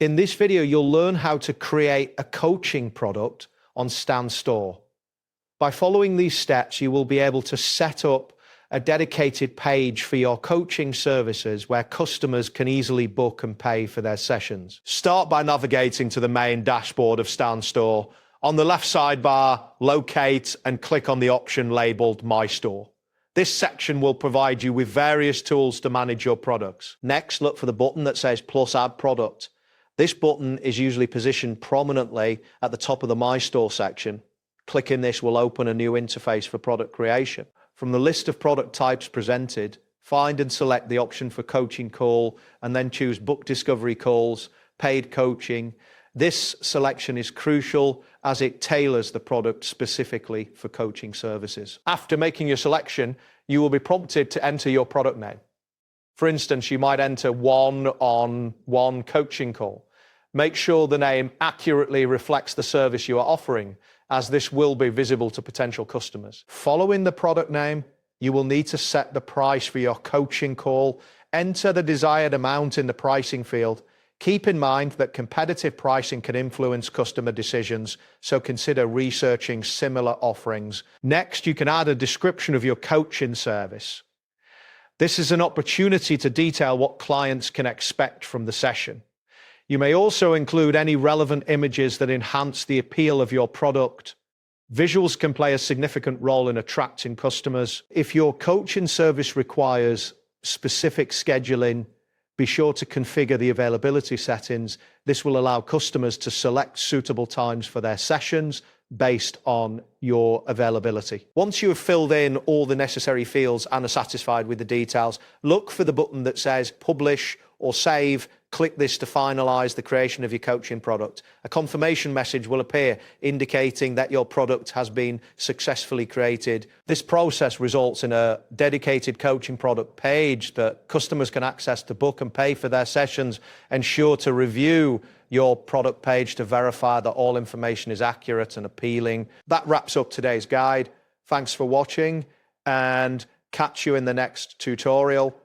In this video, you'll learn how to create a coaching product on Stan Store. By following these steps, you will be able to set up a dedicated page for your coaching services where customers can easily book and pay for their sessions. Start by navigating to the main dashboard of Stan Store. On the left sidebar, locate and click on the option labeled My Store. This section will provide you with various tools to manage your products. Next, look for the button that says Plus Add Product. This button is usually positioned prominently at the top of the My Store section. Clicking this will open a new interface for product creation. From the list of product types presented, find and select the option for coaching call and then choose Book Discovery Calls, Paid Coaching. This selection is crucial as it tailors the product specifically for coaching services. After making your selection, you will be prompted to enter your product name. For instance, you might enter one-on-one coaching call. Make sure the name accurately reflects the service you are offering, as this will be visible to potential customers. Following the product name, you will need to set the price for your coaching call. Enter the desired amount in the pricing field. Keep in mind that competitive pricing can influence customer decisions, so consider researching similar offerings. Next, you can add a description of your coaching service. This is an opportunity to detail what clients can expect from the session. You may also include any relevant images that enhance the appeal of your product. Visuals can play a significant role in attracting customers. If your coaching service requires specific scheduling, be sure to configure the availability settings. This will allow customers to select suitable times for their sessions based on your availability. Once you have filled in all the necessary fields and are satisfied with the details, look for the button that says Publish or Save. Click this to finalize the creation of your coaching product. A confirmation message will appear indicating that your product has been successfully created. This process results in a dedicated coaching product page that customers can access to book and pay for their sessions. Ensure to review your product page to verify that all information is accurate and appealing. That wraps up today's guide. Thanks for watching and catch you in the next tutorial.